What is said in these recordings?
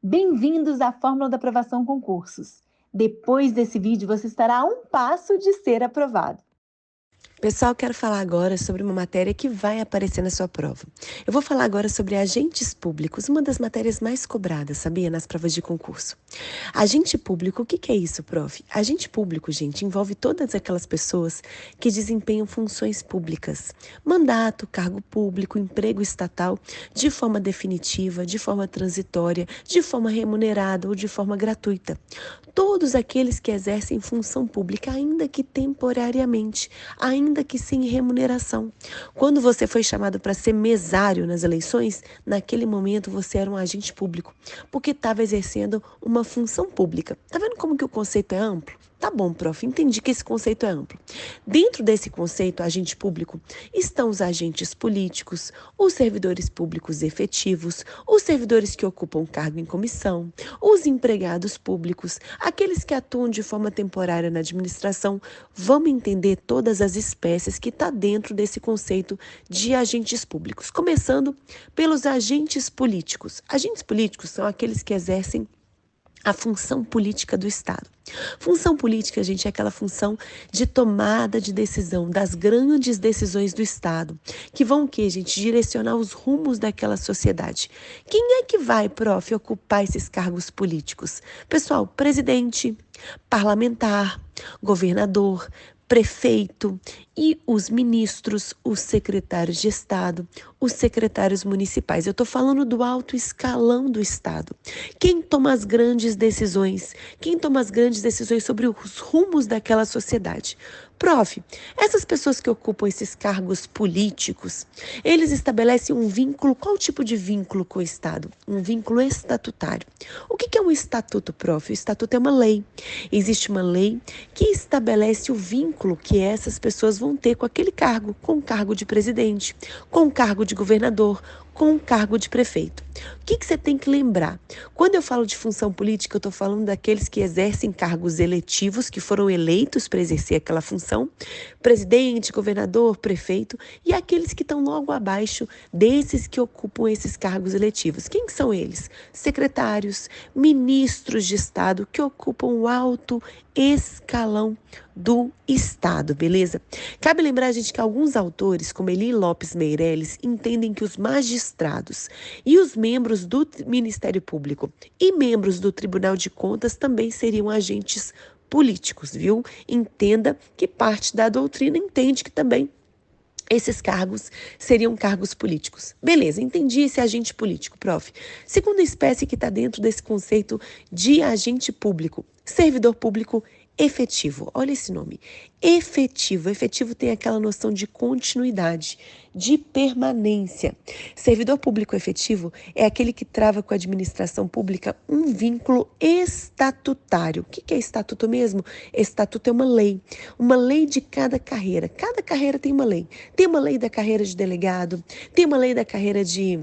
Bem-vindos à Fórmula da Aprovação Concursos. Depois desse vídeo, você estará a um passo de ser aprovado. Pessoal, quero falar agora sobre uma matéria que vai aparecer na sua prova. Eu vou falar agora sobre agentes públicos, uma das matérias mais cobradas, sabia, nas provas de concurso. Agente público, o que é isso, prof? Agente público, gente, envolve todas aquelas pessoas que desempenham funções públicas. Mandato, cargo público, emprego estatal, de forma definitiva, de forma transitória, de forma remunerada ou de forma gratuita. Todos aqueles que exercem função pública, ainda que temporariamente, ainda que sem remuneração. Quando você foi chamado para ser mesário nas eleições, naquele momento você era um agente público, porque estava exercendo uma função pública. Tá vendo como que o conceito é amplo? Tá bom, prof, entendi que esse conceito é amplo. Dentro desse conceito, agente público, estão os agentes políticos, os servidores públicos efetivos, os servidores que ocupam cargo em comissão, os empregados públicos, aqueles que atuam de forma temporária na administração. Vamos entender todas as espécies que está dentro desse conceito de agentes públicos. Começando pelos agentes políticos. Agentes políticos são aqueles que exercem a função política do Estado. Função política, gente, é aquela função de tomada de decisão, das grandes decisões do Estado, que vão o quê, gente? Direcionar os rumos daquela sociedade. Quem é que vai, prof, ocupar esses cargos políticos? Pessoal, presidente, parlamentar, governador, prefeito e os ministros, os secretários de Estado, os secretários municipais. Eu estou falando do alto escalão do Estado. Quem toma as grandes decisões? Quem toma as grandes decisões sobre os rumos daquela sociedade? Prof, essas pessoas que ocupam esses cargos políticos, eles estabelecem um vínculo, qual tipo de vínculo com o Estado? Um vínculo estatutário. O que é um estatuto, prof? O estatuto é uma lei. Existe uma lei que estabelece o vínculo que essas pessoas vão ter com aquele cargo, com o cargo de presidente, com o cargo de governador, com o cargo de prefeito. O que você tem que lembrar? Quando eu falo de função política, eu estou falando daqueles que exercem cargos eletivos, que foram eleitos para exercer aquela função, presidente, governador, prefeito, e aqueles que estão logo abaixo desses que ocupam esses cargos eletivos. Quem são eles? Secretários, ministros de Estado que ocupam o alto escalão do Estado, beleza? Cabe lembrar, gente, que alguns autores, como Eli Lopes Meireles, entendem que os magistrados e os membros do Ministério Público e membros do Tribunal de Contas também seriam agentes políticos, viu? Entenda que parte da doutrina entende que também esses cargos seriam cargos políticos. Beleza, entendi esse agente político, prof. Segunda espécie que está dentro desse conceito de agente público, servidor público efetivo. Olha esse nome, efetivo. Efetivo tem aquela noção de continuidade, de permanência. Servidor público efetivo é aquele que trava com a administração pública um vínculo estatutário. O que é estatuto mesmo? Estatuto é uma lei de cada carreira. Cada carreira tem uma lei. Tem uma lei da carreira de delegado, tem uma lei da carreira de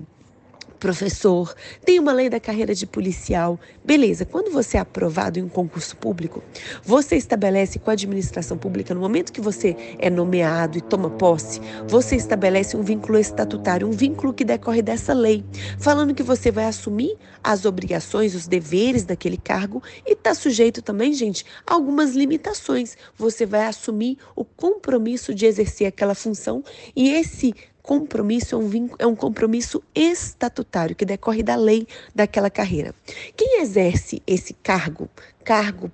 professor, tem uma lei da carreira de policial. Beleza, quando você é aprovado em um concurso público, você estabelece com a administração pública, no momento que você é nomeado e toma posse, você estabelece um vínculo estatutário, um vínculo que decorre dessa lei, falando que você vai assumir as obrigações, os deveres daquele cargo e está sujeito também, gente, a algumas limitações. Você vai assumir o compromisso de exercer aquela função e esse compromisso é um compromisso estatutário que decorre da lei daquela carreira. Quem exerce esse cargo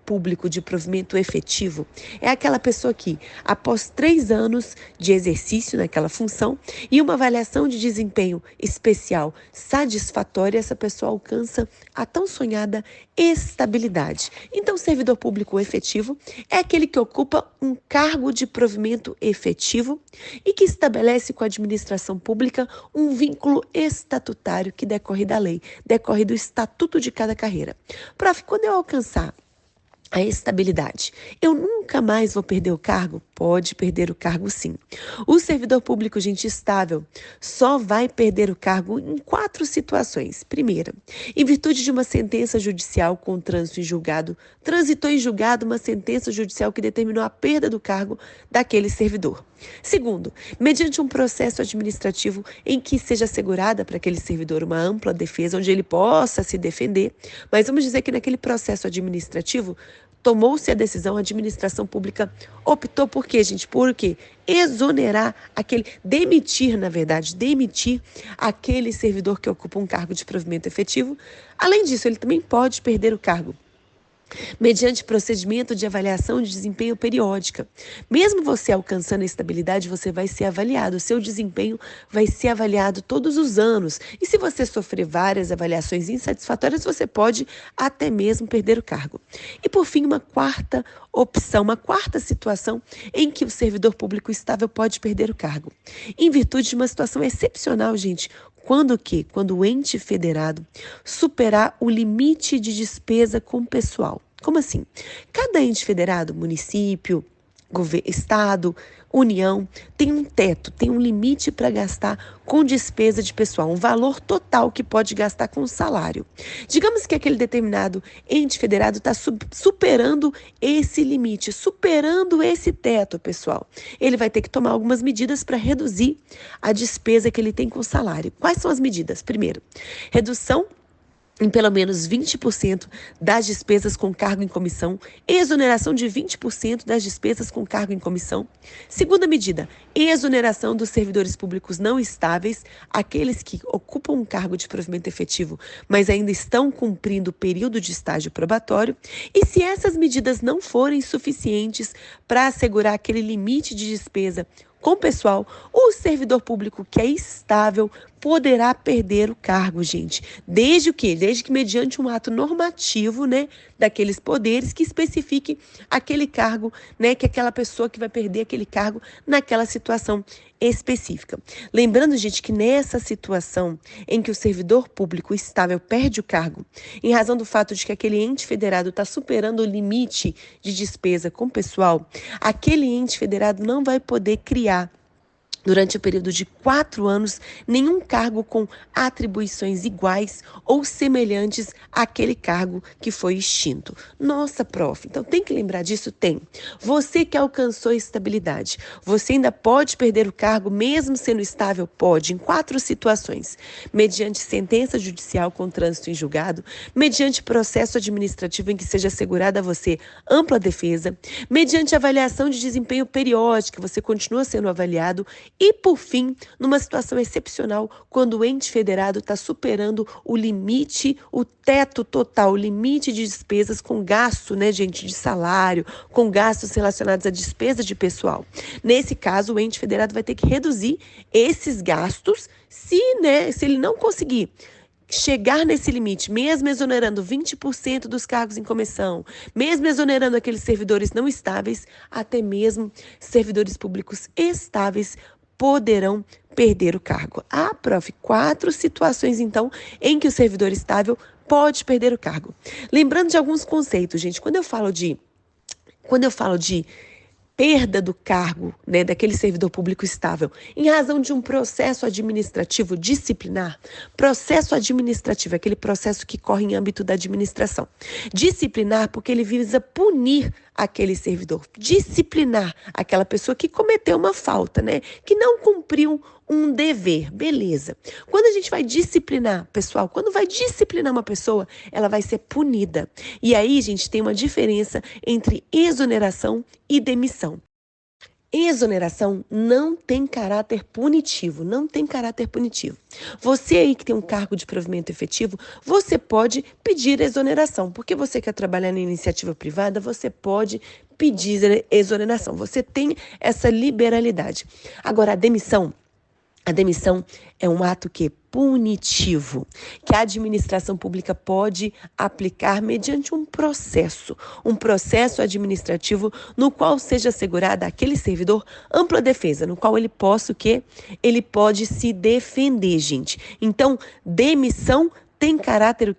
público de provimento efetivo, é aquela pessoa que, após 3 anos de exercício naquela função e uma avaliação de desempenho especial satisfatória, essa pessoa alcança a tão sonhada estabilidade. Então, servidor público efetivo é aquele que ocupa um cargo de provimento efetivo e que estabelece com a administração pública um vínculo estatutário que decorre da lei, decorre do estatuto de cada carreira. Prof, quando eu alcançar A estabilidade. Eu nunca mais vou perder o cargo? Pode perder o cargo, sim. O servidor público, gente, estável, só vai perder o cargo em 4 situações. Primeira, em virtude de uma sentença judicial com trânsito em julgado, transitou em julgado uma sentença judicial que determinou a perda do cargo daquele servidor. Segundo, mediante um processo administrativo em que seja assegurada para aquele servidor uma ampla defesa, onde ele possa se defender, mas vamos dizer que naquele processo administrativo tomou-se a decisão, a administração pública optou por quê, gente? Por quê? Exonerar demitir aquele servidor que ocupa um cargo de provimento efetivo. Além disso, ele também pode perder o cargo mediante procedimento de avaliação de desempenho periódica. Mesmo você alcançando a estabilidade, você vai ser avaliado, o seu desempenho vai ser avaliado todos os anos. E se você sofrer várias avaliações insatisfatórias, você pode até mesmo perder o cargo. E por fim, uma quarta opção, uma quarta situação em que o servidor público estável pode perder o cargo. Em virtude de uma situação excepcional, gente. Quando o quê? Quando o ente federado superar o limite de despesa com pessoal. Como assim? Cada ente federado, município, estado, União, tem um teto, tem um limite para gastar com despesa de pessoal, um valor total que pode gastar com salário. Digamos que aquele determinado ente federado está superando esse limite, superando esse teto, pessoal. Ele vai ter que tomar algumas medidas para reduzir a despesa que ele tem com salário. Quais são as medidas? Primeiro, redução em pelo menos 20% das despesas com cargo em comissão, exoneração de 20% das despesas com cargo em comissão. Segunda medida, exoneração dos servidores públicos não estáveis, aqueles que ocupam um cargo de provimento efetivo, mas ainda estão cumprindo o período de estágio probatório. E se essas medidas não forem suficientes para assegurar aquele limite de despesa com pessoal, o servidor público que é estável poderá perder o cargo, gente. Desde o quê? Desde que mediante um ato normativo, daqueles poderes que especifique aquele cargo, que aquela pessoa que vai perder aquele cargo naquela situação específica. Lembrando, gente, que nessa situação em que o servidor público estável perde o cargo, em razão do fato de que aquele ente federado está superando o limite de despesa com pessoal, aquele ente federado não vai poder criar, durante o período de 4 anos, nenhum cargo com atribuições iguais ou semelhantes àquele cargo que foi extinto. Nossa, prof, então tem que lembrar disso? Tem. Você que alcançou a estabilidade, você ainda pode perder o cargo mesmo sendo estável? Pode, em 4 situações. Mediante sentença judicial com trânsito em julgado, mediante processo administrativo em que seja assegurada a você ampla defesa, mediante avaliação de desempenho periódica, você continua sendo avaliado. E, por fim, numa situação excepcional, quando o ente federado está superando o limite, o teto total, o limite de despesas com gasto, gente, de salário, com gastos relacionados à despesa de pessoal. Nesse caso, o ente federado vai ter que reduzir esses gastos se ele não conseguir chegar nesse limite, mesmo exonerando 20% dos cargos em comissão, mesmo exonerando aqueles servidores não estáveis, até mesmo servidores públicos estáveis poderão perder o cargo. Ah, prof, 4 situações, então, em que o servidor estável pode perder o cargo. Lembrando de alguns conceitos, gente, quando eu falo de perda do cargo, daquele servidor público estável, em razão de um processo administrativo disciplinar. Processo administrativo é aquele processo que corre em âmbito da administração. Disciplinar porque ele visa punir aquele servidor, disciplinar aquela pessoa que cometeu uma falta, que não cumpriu um dever, beleza. Quando a gente vai disciplinar, pessoal, quando vai disciplinar uma pessoa, ela vai ser punida. E aí, gente, tem uma diferença entre exoneração e demissão. Exoneração não tem caráter punitivo, Você aí que tem um cargo de provimento efetivo, você pode pedir exoneração, porque você quer trabalhar na iniciativa privada, você pode pedir exoneração, você tem essa liberalidade. Agora, a demissão é um ato punitivo, que a administração pública pode aplicar mediante um processo administrativo no qual seja assegurada àquele servidor ampla defesa, no qual ele ele pode se defender, gente. Então, demissão tem caráter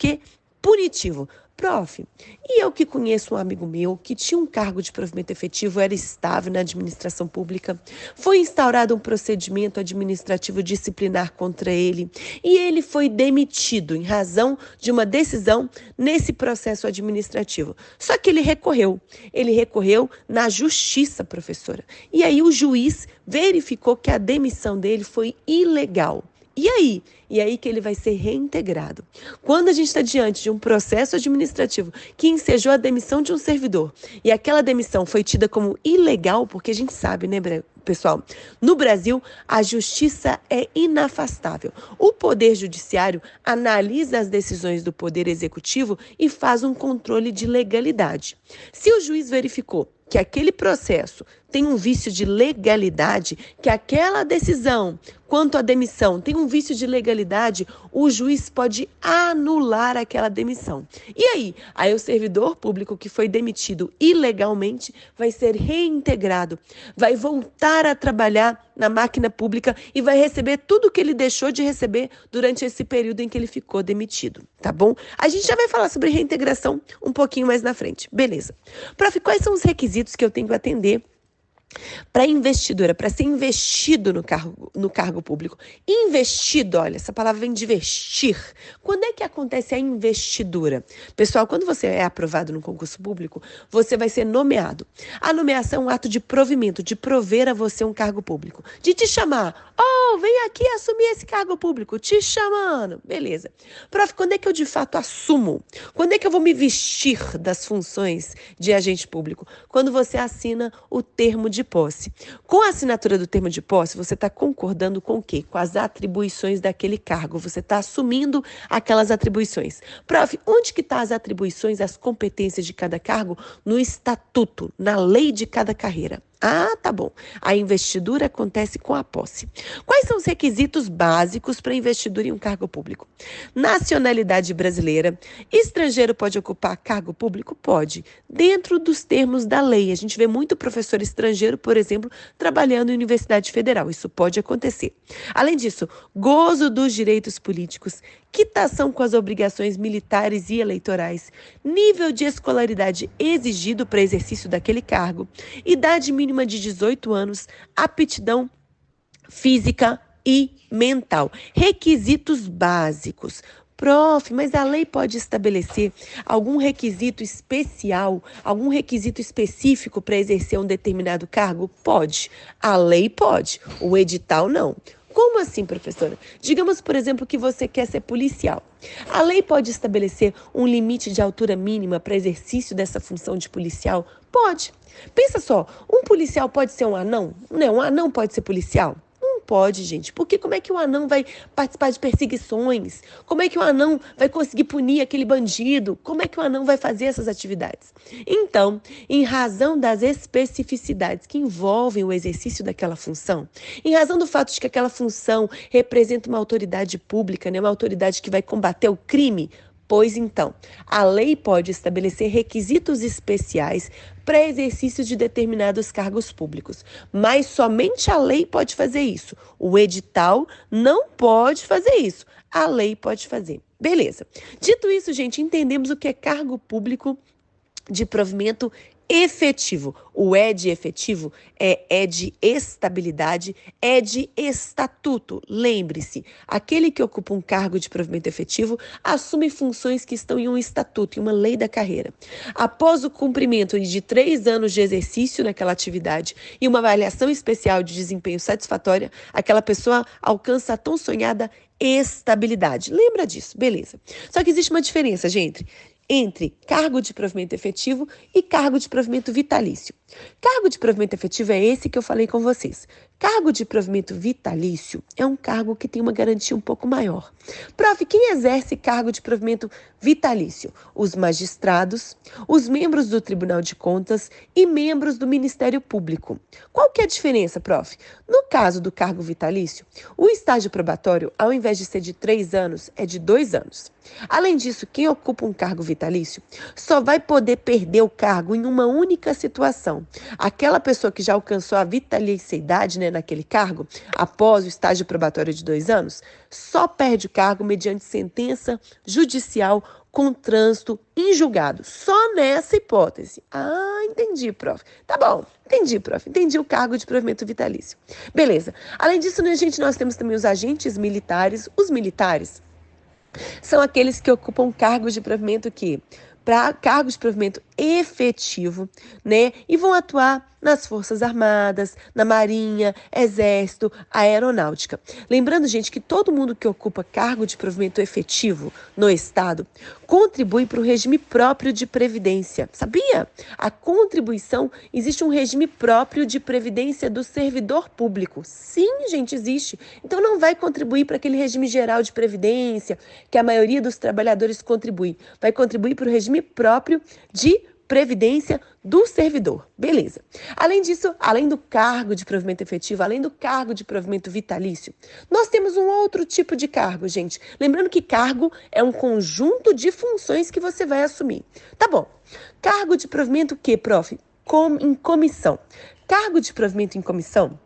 punitivo. Prof, e eu que conheço um amigo meu que tinha um cargo de provimento efetivo, era estável na administração pública, foi instaurado um procedimento administrativo disciplinar contra ele e ele foi demitido em razão de uma decisão nesse processo administrativo. Só que ele recorreu na justiça, professora. E aí o juiz verificou que a demissão dele foi ilegal. E aí? E aí que ele vai ser reintegrado. Quando a gente está diante de um processo administrativo que ensejou a demissão de um servidor e aquela demissão foi tida como ilegal, porque a gente sabe, né, pessoal? No Brasil, a justiça é inafastável. O Poder Judiciário analisa as decisões do Poder Executivo e faz um controle de legalidade. Se o juiz verificou que aquele processo tem um vício de legalidade, que aquela decisão quanto à demissão tem um vício de legalidade, o juiz pode anular aquela demissão. E aí? Aí o servidor público que foi demitido ilegalmente vai ser reintegrado, vai voltar a trabalhar na máquina pública e vai receber tudo o que ele deixou de receber durante esse período em que ele ficou demitido, tá bom? A gente já vai falar sobre reintegração um pouquinho mais na frente, beleza? Prof, quais são os requisitos que eu tenho que atender para investidura, para ser investido no cargo público? Investido, olha, essa palavra vem de vestir. Quando é que acontece a investidura? Pessoal, quando você é aprovado no concurso público, você vai ser nomeado. A nomeação é um ato de provimento, de prover a você um cargo público, de te chamar. Oh, vem aqui assumir esse cargo público, te chamando. Beleza. Prof, quando é que eu de fato assumo? Quando é que eu vou me vestir das funções de agente público? Quando você assina o termo de posse. Com a assinatura do termo de posse, você está concordando com o quê? Com as atribuições daquele cargo. Você está assumindo aquelas atribuições. Prof, onde que estão as atribuições, as competências de cada cargo? No estatuto, na lei de cada carreira. Ah, tá bom. A investidura acontece com a posse. Quais são os requisitos básicos para investidura em um cargo público? Nacionalidade brasileira. Estrangeiro pode ocupar cargo público? Pode, dentro dos termos da lei. A gente vê muito professor estrangeiro, por exemplo, trabalhando em Universidade Federal. Isso pode acontecer. Além disso, gozo dos direitos políticos, quitação com as obrigações militares e eleitorais, nível de escolaridade exigido para exercício daquele cargo, idade mínima de 18 anos, aptidão física e mental. Requisitos básicos. Prof, mas a lei pode estabelecer algum requisito especial, algum requisito específico para exercer um determinado cargo? Pode. A lei pode. O edital não. Como assim, professora? Digamos, por exemplo, que você quer ser policial. A lei pode estabelecer um limite de altura mínima para exercício dessa função de policial? Pode. Pensa só, um policial pode ser um anão? Não, um anão pode ser policial? Não pode, gente, porque como é que o anão vai participar de perseguições? Como é que o anão vai conseguir punir aquele bandido? Como é que o anão vai fazer essas atividades? Então, em razão das especificidades que envolvem o exercício daquela função, em razão do fato de que aquela função representa uma autoridade pública, né, uma autoridade que vai combater o crime, pois então, a lei pode estabelecer requisitos especiais para exercício de determinados cargos públicos, mas somente a lei pode fazer isso. O edital não pode fazer isso. A lei pode fazer. Beleza. Dito isso, gente, entendemos o que é cargo público de provimento efetivo. O é de efetivo é de estabilidade, é de estatuto. Lembre-se, aquele que ocupa um cargo de provimento efetivo assume funções que estão em um estatuto, em uma lei da carreira. Após o cumprimento de 3 anos de exercício naquela atividade e uma avaliação especial de desempenho satisfatória, aquela pessoa alcança a tão sonhada estabilidade. Lembra disso? Beleza. Só que existe uma diferença, gente, entre cargo de provimento efetivo e cargo de provimento vitalício. Cargo de provimento efetivo é esse que eu falei com vocês. Cargo de provimento vitalício é um cargo que tem uma garantia um pouco maior. Prof, quem exerce cargo de provimento vitalício? Os magistrados, os membros do Tribunal de Contas e membros do Ministério Público. Qual que é a diferença, prof? No caso do cargo vitalício, o estágio probatório, ao invés de ser de 3 anos, é de 2 anos. Além disso, quem ocupa um cargo vitalício só vai poder perder o cargo em uma única situação. Aquela pessoa que já alcançou a vitaliciidade, né, né, naquele cargo, após o estágio probatório de 2 anos, só perde o cargo mediante sentença judicial com trânsito em julgado. Só nessa hipótese. Ah, entendi, prof. Tá bom, entendi, prof. Entendi o cargo de provimento vitalício. Beleza. Além disso, né, gente, nós temos também os agentes militares. Os militares são aqueles que ocupam cargos de provimento para cargos de provimento efetivo, né? E vão atuar nas Forças Armadas, na Marinha, Exército, Aeronáutica. Lembrando, gente, que todo mundo que ocupa cargo de provimento efetivo no Estado contribui para o regime próprio de previdência. Sabia? A contribuição, existe um regime próprio de previdência do servidor público. Sim, gente, existe. Então não vai contribuir para aquele regime geral de previdência que a maioria dos trabalhadores contribui. Vai contribuir para o regime próprio de previdência do servidor. Beleza. Além disso, além do cargo de provimento efetivo, além do cargo de provimento vitalício, nós temos um outro tipo de cargo, gente. Lembrando que cargo é um conjunto de funções que você vai assumir. Tá bom. Cargo de provimento o quê, prof? Em comissão. Cargo de provimento em comissão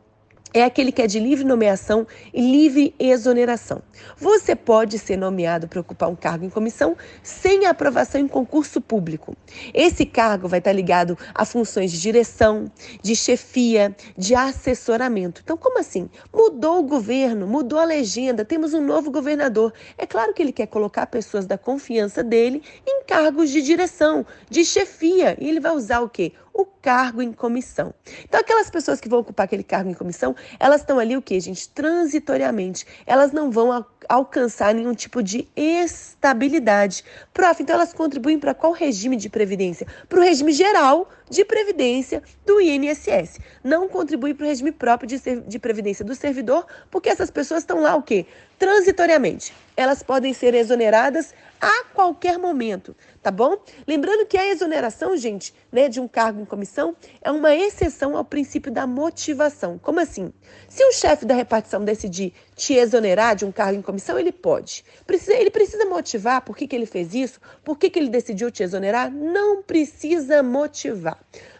é aquele que é de livre nomeação e livre exoneração. Você pode ser nomeado para ocupar um cargo em comissão sem aprovação em concurso público. Esse cargo vai estar ligado a funções de direção, de chefia, de assessoramento. Então, como assim? Mudou o governo, mudou a legenda, temos um novo governador. É claro que ele quer colocar pessoas da confiança dele em cargos de direção, de chefia. E ele vai usar o quê? O cargo em comissão. Então, aquelas pessoas que vão ocupar aquele cargo em comissão, elas estão ali o quê, gente? Transitoriamente. Elas não vão alcançar nenhum tipo de estabilidade. Prof, então elas contribuem para qual regime de previdência? Para o regime geral de previdência do INSS. Não contribui para o regime próprio de previdência do servidor, porque essas pessoas estão lá o quê? Transitoriamente. Elas podem ser exoneradas a qualquer momento, tá bom? Lembrando que a exoneração, gente, né, de um cargo em comissão é uma exceção ao princípio da motivação. Como assim? Se o chefe da repartição decidir te exonerar de um cargo em comissão, ele pode. Ele precisa motivar por que ele fez isso, por que ele decidiu te exonerar? Não precisa motivar.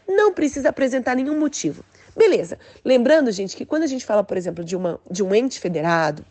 Não precisa apresentar nenhum motivo. Beleza. Lembrando, gente, que quando a gente fala, por exemplo, de um ente federado,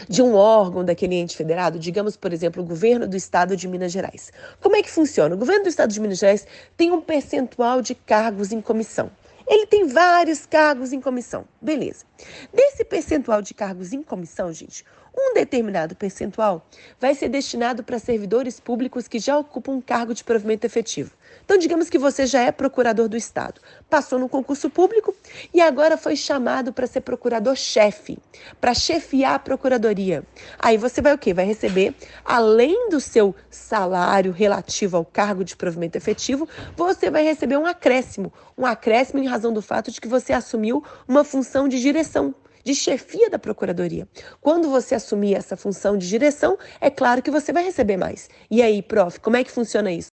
de um órgão daquele ente federado, digamos, por exemplo, o governo do estado de Minas Gerais. Como é que funciona? O governo do estado de Minas Gerais tem um percentual de cargos em comissão. Ele tem vários cargos em comissão. Beleza. Desse percentual de cargos em comissão, gente, um determinado percentual vai ser destinado para servidores públicos que já ocupam um cargo de provimento efetivo. Então, digamos que você já é procurador do Estado, passou no concurso público e agora foi chamado para ser procurador-chefe, para chefiar a procuradoria. Aí você vai o quê? Vai receber, além do seu salário relativo ao cargo de provimento efetivo, você vai receber um acréscimo em razão do fato de que você assumiu uma função de direção, de chefia da procuradoria. Quando você assumir essa função de direção, é claro que você vai receber mais. E aí, prof, como é que funciona isso?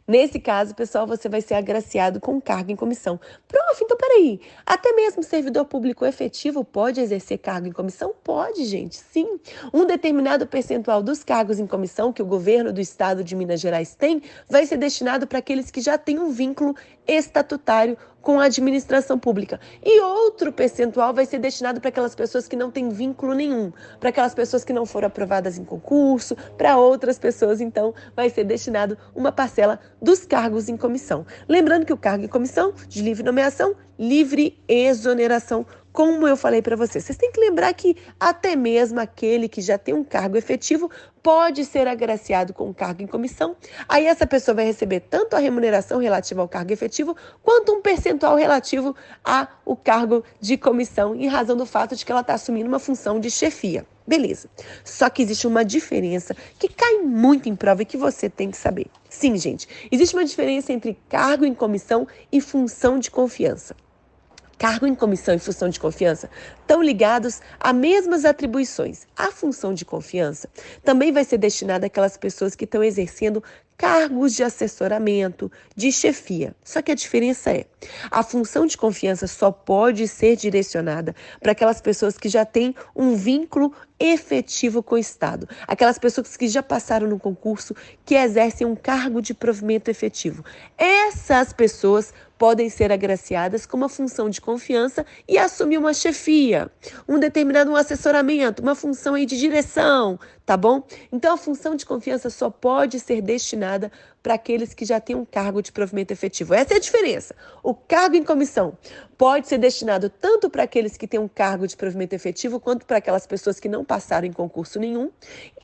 Nesse caso, pessoal, você vai ser agraciado com um cargo em comissão. Prof, então peraí, até mesmo servidor público efetivo pode exercer cargo em comissão? Pode, gente, sim. Um determinado percentual dos cargos em comissão que o governo do estado de Minas Gerais tem vai ser destinado para aqueles que já têm um vínculo estatutário com a administração pública. E outro percentual vai ser destinado para aquelas pessoas que não têm vínculo nenhum, para aquelas pessoas que não foram aprovadas em concurso, para outras pessoas, então, vai ser destinado uma parcela dos cargos em comissão. Lembrando que o cargo em comissão, de livre nomeação, livre exoneração, como eu falei para vocês. Vocês têm que lembrar que até mesmo aquele que já tem um cargo efetivo pode ser agraciado com um cargo em comissão. Aí essa pessoa vai receber tanto a remuneração relativa ao cargo efetivo, quanto um percentual relativo ao cargo de comissão, em razão do fato de que ela está assumindo uma função de chefia. Beleza. Só que existe uma diferença que cai muito em prova e que você tem que saber. Sim, gente, existe uma diferença entre cargo em comissão e função de confiança. Cargo em comissão e função de confiança estão ligados a mesmas atribuições. A função de confiança também vai ser destinada àquelas pessoas que estão exercendo cargos de assessoramento, de chefia. Só que a diferença é, a função de confiança só pode ser direcionada para aquelas pessoas que já têm um vínculo efetivo com o Estado. Aquelas pessoas que já passaram no concurso, que exercem um cargo de provimento efetivo. Essas pessoas podem ser agraciadas com uma função de confiança e assumir uma chefia, um determinado assessoramento, uma função aí de direção, tá bom? Então a função de confiança só pode ser destinada para aqueles que já têm um cargo de provimento efetivo. Essa é a diferença. O cargo em comissão pode ser destinado tanto para aqueles que têm um cargo de provimento efetivo, quanto para aquelas pessoas que não passaram em concurso nenhum.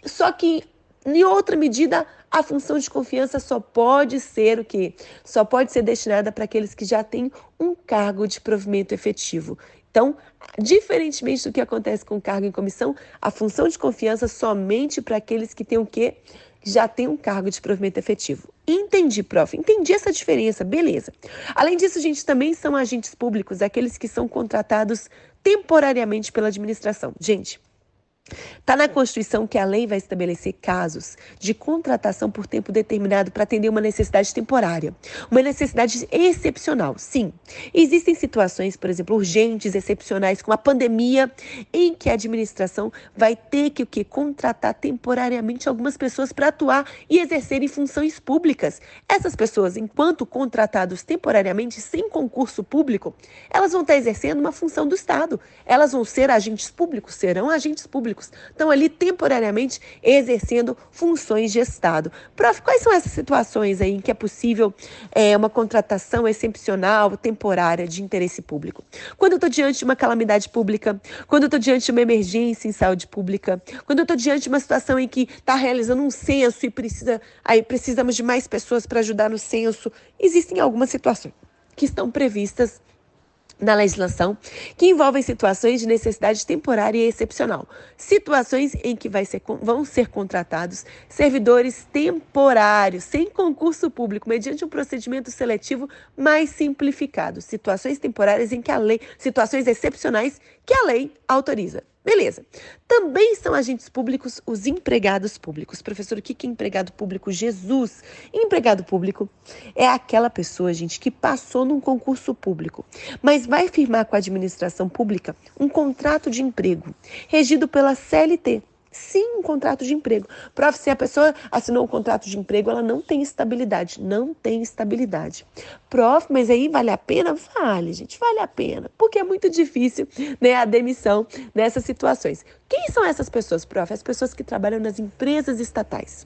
Só que, em outra medida, a função de confiança só pode ser o quê? Só pode ser destinada para aqueles que já têm um cargo de provimento efetivo. Então, diferentemente do que acontece com o cargo em comissão, a função de confiança somente para aqueles que têm o quê? Já tem um cargo de provimento efetivo. Entendi, prof. Entendi essa diferença, beleza. Além disso, gente, também são agentes públicos, aqueles que são contratados temporariamente pela administração. Gente, está na Constituição que a lei vai estabelecer casos de contratação por tempo determinado para atender uma necessidade temporária, uma necessidade excepcional. Sim, existem situações, por exemplo, urgentes, excepcionais, como a pandemia, em que a administração vai ter que contratar temporariamente algumas pessoas para atuar e exercerem funções públicas. Essas pessoas, enquanto contratados temporariamente, sem concurso público, elas vão estar exercendo uma função do Estado. Elas vão ser agentes públicos, serão agentes públicos. Estão ali temporariamente exercendo funções de Estado. Prof, quais são essas situações aí em que é possível uma contratação excepcional, temporária, de interesse público? Quando eu estou diante de uma calamidade pública, quando eu estou diante de uma emergência em saúde pública, quando eu estou diante de uma situação em que está realizando um censo e precisamos de mais pessoas para ajudar no censo, existem algumas situações que estão previstas na legislação, que envolvem situações de necessidade temporária e excepcional. Situações em que vão ser contratados servidores temporários, sem concurso público, mediante um procedimento seletivo mais simplificado. Situações temporárias em que situações excepcionais que a lei autoriza. Beleza. Também são agentes públicos os empregados públicos. Professor, o que é empregado público? Jesus! Empregado público é aquela pessoa, gente, que passou num concurso público, mas vai firmar com a administração pública um contrato de emprego, regido pela CLT. Sim, um contrato de emprego. Prof, se a pessoa assinou um contrato de emprego, ela não tem estabilidade. Não tem estabilidade. Prof, mas aí vale a pena? Vale, gente, vale a pena. Porque é muito difícil, né, a demissão nessas situações. Quem são essas pessoas, prof? As pessoas que trabalham nas empresas estatais.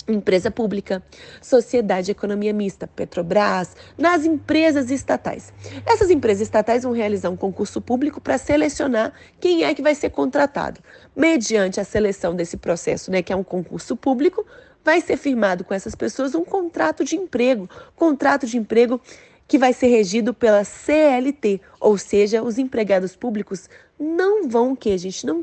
Empresa pública, sociedade de economia mista, Petrobras, nas empresas estatais. Essas empresas estatais vão realizar um concurso público para selecionar quem é que vai ser contratado. Mediante a seleção desse processo, né, que é um concurso público, vai ser firmado com essas pessoas um contrato de emprego que vai ser regido pela CLT, ou seja, os empregados públicos não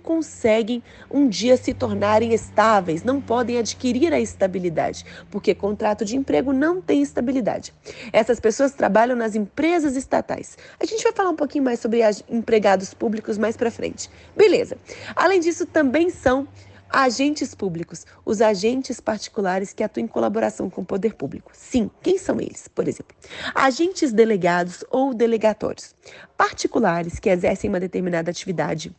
conseguem um dia se tornarem estáveis, não podem adquirir a estabilidade, porque contrato de emprego não tem estabilidade. Essas pessoas trabalham nas empresas estatais. A gente vai falar um pouquinho mais sobre empregados públicos mais para frente. Beleza. Além disso, também são agentes públicos, os agentes particulares que atuam em colaboração com o poder público. Sim, quem são eles? Por exemplo, agentes delegados ou delegatórios, particulares que exercem uma determinada atividade,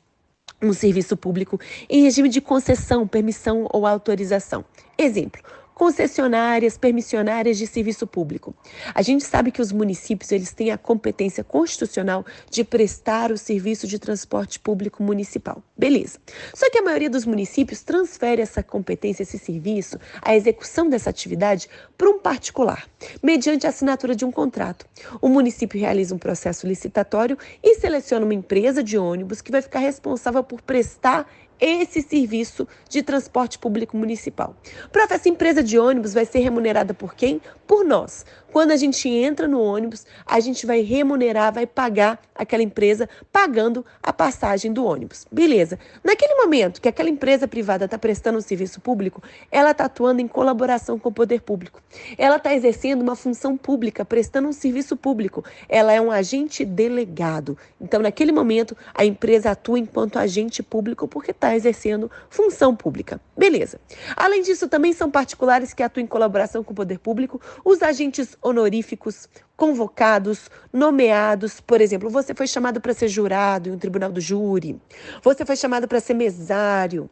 um serviço público em regime de concessão, permissão ou autorização. Exemplo, concessionárias, permissionárias de serviço público. A gente sabe que os municípios eles têm a competência constitucional de prestar o serviço de transporte público municipal. Beleza. Só que a maioria dos municípios transfere essa competência, esse serviço, a execução dessa atividade para um particular, mediante a assinatura de um contrato. O município realiza um processo licitatório e seleciona uma empresa de ônibus que vai ficar responsável por prestar esse serviço de transporte público municipal. Prof, essa empresa de ônibus vai ser remunerada por quem? Por nós. Quando a gente entra no ônibus, a gente vai remunerar, vai pagar aquela empresa pagando a passagem do ônibus. Beleza. Naquele momento que aquela empresa privada está prestando um serviço público, ela está atuando em colaboração com o poder público. Ela está exercendo uma função pública, prestando um serviço público. Ela é um agente delegado. Então, naquele momento, a empresa atua enquanto agente público porque está está exercendo função pública. Beleza. Além disso, também são particulares que atuam em colaboração com o poder público os agentes honoríficos, convocados, nomeados. Por exemplo, você foi chamado para ser jurado em um tribunal do júri, você foi chamado para ser mesário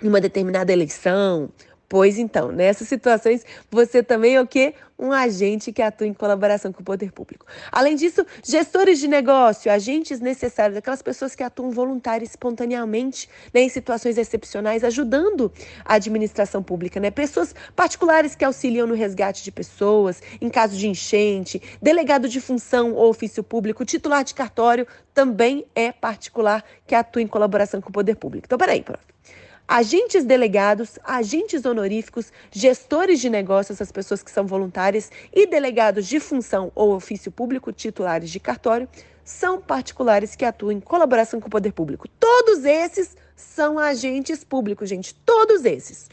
em uma determinada eleição. Pois então, nessas situações, você também é o quê? Um agente que atua em colaboração com o poder público. Além disso, gestores de negócio, agentes necessários, aquelas pessoas que atuam voluntárias, espontaneamente, né, em situações excepcionais, ajudando a administração pública, né? Pessoas particulares que auxiliam no resgate de pessoas, em caso de enchente, delegado de função ou ofício público, titular de cartório, também é particular que atua em colaboração com o poder público. Então, peraí, prof. Agentes delegados, agentes honoríficos, gestores de negócios, as pessoas que são voluntárias, e delegados de função ou ofício público, titulares de cartório, são particulares que atuam em colaboração com o poder público. Todos esses são agentes públicos, gente, todos esses.